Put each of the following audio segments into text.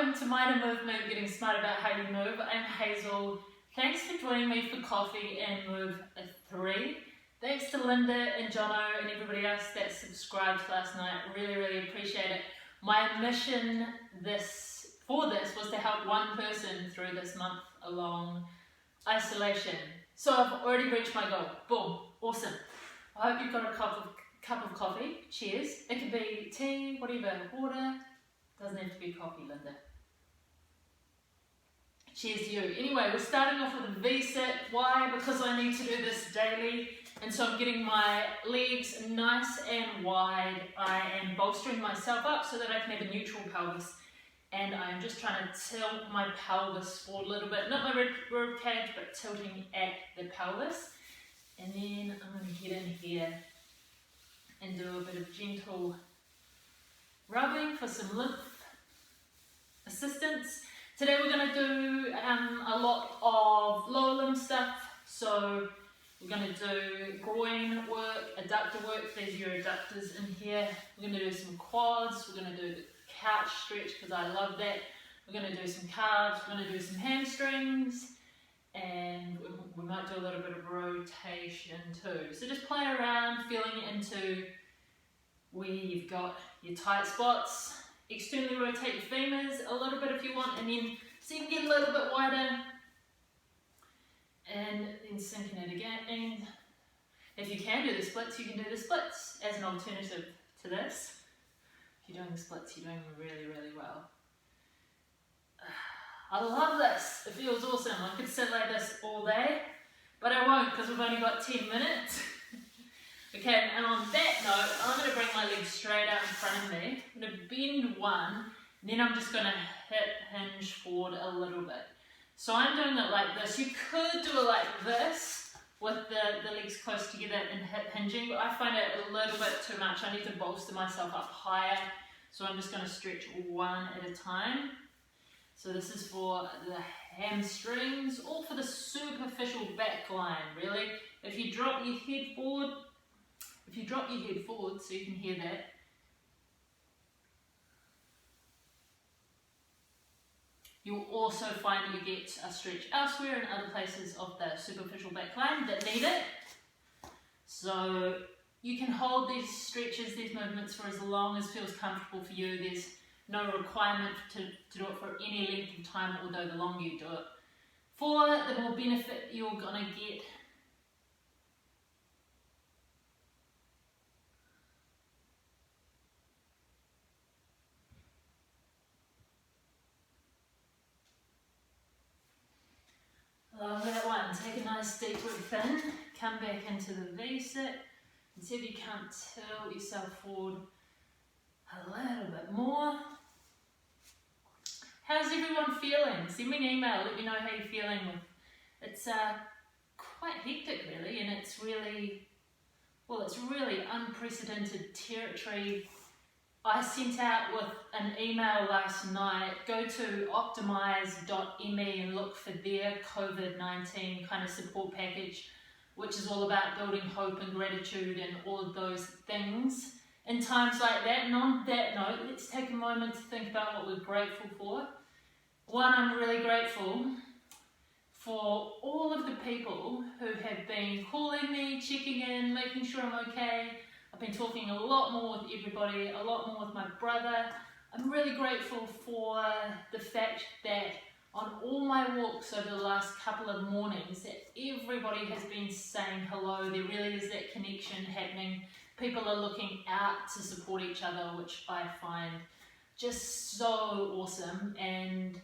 Welcome to Mind and Movement, getting smart about how you move. I'm Hazel. Thanks for joining me for coffee and Move 3. Thanks to Linda and Jono and everybody else that subscribed last night. Really appreciate it. My mission for this was to help one person through this month-long isolation. So I've already reached my goal. Boom. Awesome. I hope you've got a cup of coffee. Cheers. It could be tea, whatever, water. Doesn't have to be coffee, Linda. Cheers to you. Anyway, we're starting off with a V-sit. Why? Because I need to do this daily. And so I'm getting my legs nice and wide. I am bolstering myself up so that I can have a neutral pelvis. And I'm just trying to tilt my pelvis forward a little bit. Not my rib cage, but tilting at the pelvis. And then I'm going to get in here and do a bit of gentle rubbing for some lymph assistance. Today we're going to do a lot of lower limb stuff. So we're going to do groin work, adductor work. There's your adductors in here. We're going to do some quads. We're going to do the couch stretch because I love that. We're going to do some calves. We're going to do some hamstrings. And we might do a little bit of rotation too. So just play around, feeling into where you've got your tight spots. Externally rotate your femurs a little bit if you want, and then so you can get a little bit wider. And then sinking it again. And if you can do the splits, you can do the splits as an alternative to this. If you're doing the splits, you're doing really well. I love this. It feels awesome. I could sit like this all day, but I won't because we've only got 10 minutes. Okay, and on that note, I'm going to bring my legs straight out in front of me. I'm going to bend one, and then I'm just going to hinge forward a little bit. So I'm doing it like this. You could do it like this with the legs close together and hip hinging, but I find it a little bit too much. I need to bolster myself up higher, so I'm just going to stretch one at a time. So this is for the hamstrings, or for the superficial back line, really. If you drop your head forward, so you can hear that. You'll also find that you get a stretch elsewhere in other places of the superficial back line that need it. So you can hold these stretches, these movements for as long as feels comfortable for you. There's no requirement to do it for any length of time, although the longer you do it, for the more benefit you're going to get. Love that one. Take a nice deep breath in, come back into the V-sit, and see if you can't tilt yourself forward a little bit more. How's everyone feeling? Send me an email, let me know how you're feeling. It's quite hectic really, and it's really unprecedented territory. I sent out with an email last night. Go to optimize.me and look for their COVID-19 kind of support package, which is all about building hope and gratitude and all of those things in times like that. And on that note, let's take a moment to think about what we're grateful for. One, I'm really grateful for all of the people who have been calling me, checking in, making sure I'm okay. I've been talking a lot more with everybody, a lot more with my brother. I'm really grateful for the fact that on all my walks over the last couple of mornings, that everybody has been saying hello. There really is that connection happening. People are looking out to support each other, which I find just so awesome. And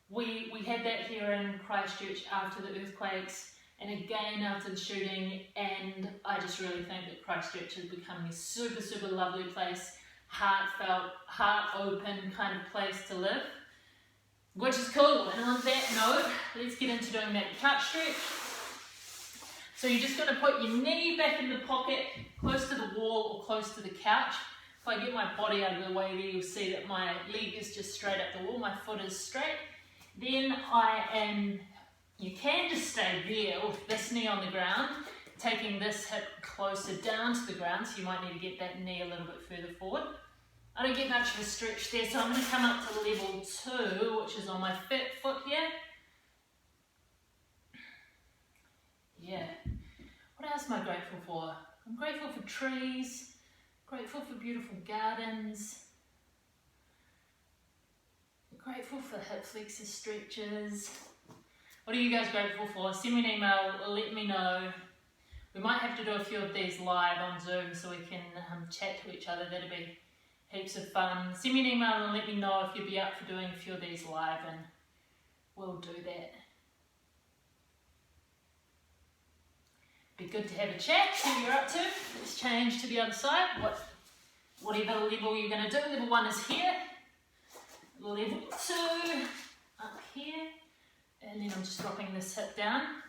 we had that here in Christchurch after the earthquakes, and again after the shooting, and I just really think that Christchurch is becoming a super lovely place, heartfelt, heart-open kind of place to live, which is cool. And on that note, let's get into doing that couch stretch. So you're just going to put your knee back in the pocket, close to the wall or close to the couch. If I get my body out of the way there, you'll see that my leg is just straight up the wall, my foot is straight. Then you can just stay there with this knee on the ground, taking this hip closer down to the ground, so you might need to get that knee a little bit further forward. I don't get much of a stretch there, so I'm going to come up to level 2, which is on my fit foot here. Yeah. What else am I grateful for? I'm grateful for trees, grateful for beautiful gardens, grateful for hip flexor stretches. What are you guys grateful for? Send me an email, let me know. We might have to do a few of these live on Zoom so we can chat to each other. That'd be heaps of fun. Send me an email and let me know if you'd be up for doing a few of these live, and we'll do that. Be good to have a chat, see what you're up to. Let's change to the other side. Whatever level you're going to do. Level 1 is here. Level 2 up here. And then I'm just dropping this hip down.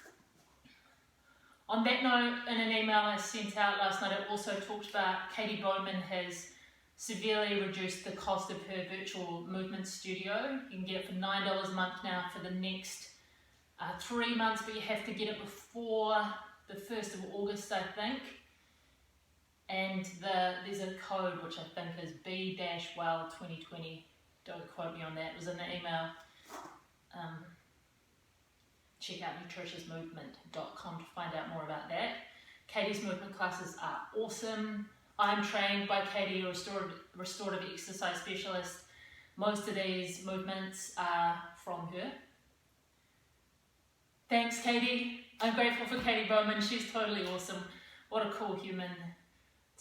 On that note, in an email I sent out last night, it also talked about Katie Bowman has severely reduced the cost of her virtual movement studio. You can get it for $9 a month now for the next 3 months, but you have to get it before the 1st of August, I think. And there's a code which I think is B-WELL2020. Don't quote me on that. It was in the email. Check out nutritiousmovement.com to find out more about that. Katie's movement classes are awesome. I'm trained by Katie, a restorative exercise specialist. Most of these movements are from her. Thanks, Katie. I'm grateful for Katie Bowman. She's totally awesome. What a cool human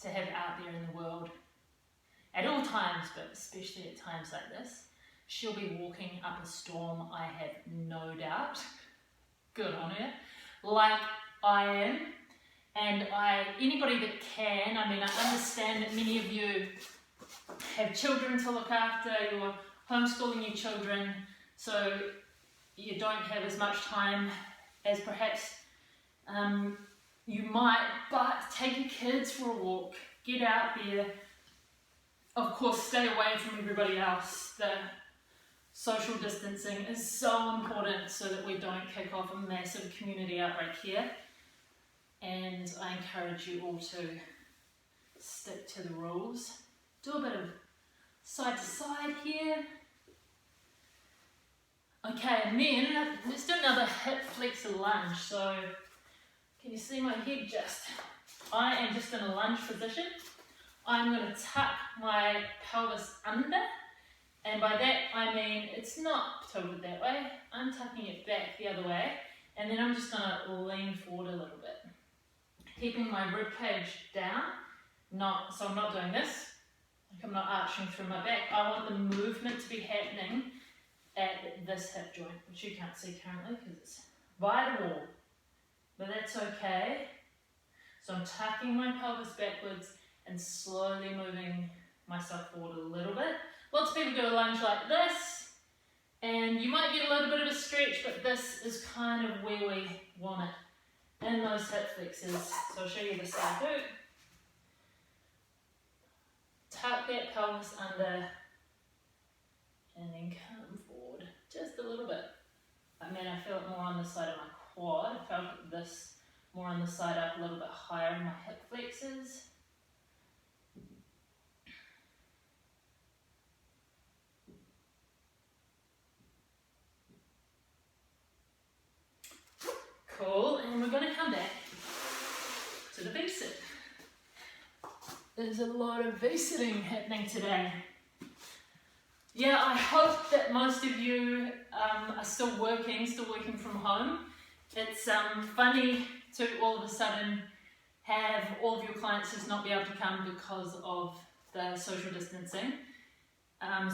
to have out there in the world. At all times, but especially at times like this. She'll be walking up a storm, I have no doubt. Good on her. Like I am. And anybody that can, I mean, I understand that many of you have children to look after, you're homeschooling your children, so you don't have as much time as perhaps you might, but take your kids for a walk, get out there. Of course, stay away from everybody else. The social distancing is so important so that we don't kick off a massive community outbreak here. And I encourage you all to stick to the rules. Do a bit of side to side here. Okay, and then let's do another hip flexor lunge. So, can you see my head just? I am just in a lunge position. I'm going to tuck my pelvis under. And by that I mean it's not tilted that way. I'm tucking it back the other way. And then I'm just going to lean forward a little bit. Keeping my rib cage down, so I'm not doing this, like I'm not arching through my back. I want the movement to be happening at this hip joint, which you can't see currently because it's by the wall, but that's okay. So I'm tucking my pelvis backwards and slowly moving myself forward a little bit. Lots of people do a lunge like this, and you might get a little bit of a stretch, but this is kind of where we want it. And those hip flexors. So I'll show you the side do. Tuck that pelvis under and then come forward just a little bit. I mean, I feel it more on the side of my quad. I felt this more on the side up, a little bit higher in my hip flexors. Cool, and we're going to come back to the V-sit. There's a lot of V-sitting happening today. Yeah, I hope that most of you are still working from home. It's funny to all of a sudden have all of your clients just not be able to come because of the social distancing.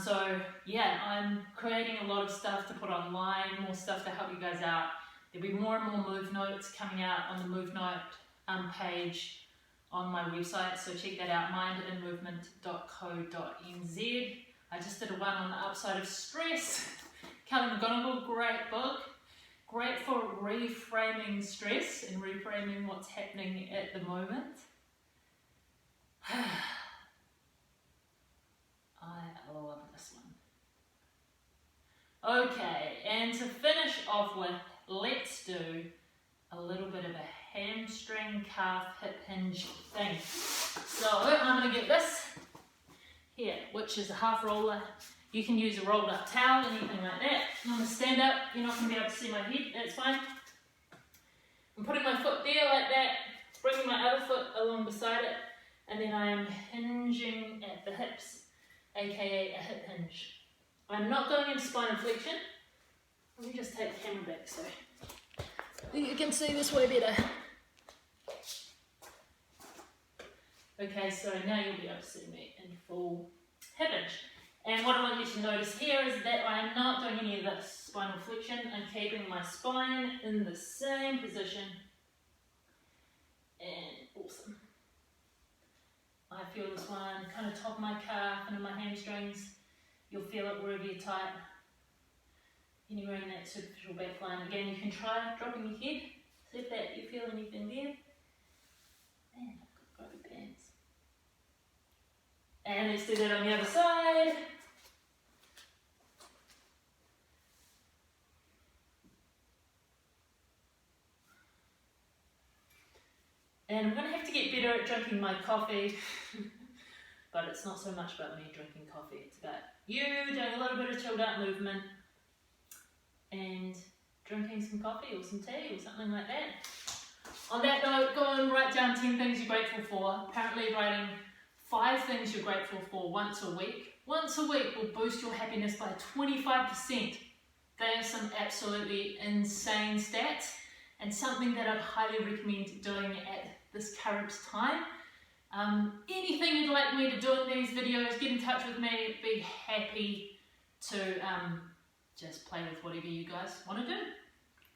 So yeah, I'm creating a lot of stuff to put online, more stuff to help you guys out. There'll be more and more move notes coming out on the move note page on my website, so check that out, mindandmovement.co.nz. I just did a one on the upside of stress. Kelly McGonigal, great book. Great for reframing stress and reframing what's happening at the moment. I love this one. Okay, and to finish off with, let's do a little bit of a hamstring, calf, hip hinge thing. So I'm going to get this here, which is a half roller. You can use a rolled up towel, anything like that. I'm going to stand up, you're not going to be able to see my head, that's fine. I'm putting my foot there like that, bringing my other foot along beside it, and then I am hinging at the hips, aka a hip hinge. I'm not going into spinal flexion. Let me just take the camera back so you can see this way better. Okay, so now you'll be able to see me in full hip hinge. And what I want you to notice here is that I am not doing any of this spinal flexion. I'm keeping my spine in the same position. And awesome. I feel this one kind of top of my calf and in my hamstrings. You'll feel it wherever you're tight. Anywhere in that superficial back line. Again, you can try dropping your head. See if that you feel anything there. Man, I've got grubby pants. And let's do that on the other side. And I'm going to have to get better at drinking my coffee. But it's not so much about me drinking coffee. It's about you doing a little bit of chilled out movement and drinking some coffee or some tea or something like that. On that note, go and write down 10 things you're grateful for. Apparently writing 5 things you're grateful for once a week will boost your happiness by 25%. They are some absolutely insane stats and something that I'd highly recommend doing at this current time. Anything you'd like me to do in these videos, get in touch with me. Be happy to just play with whatever you guys want to do.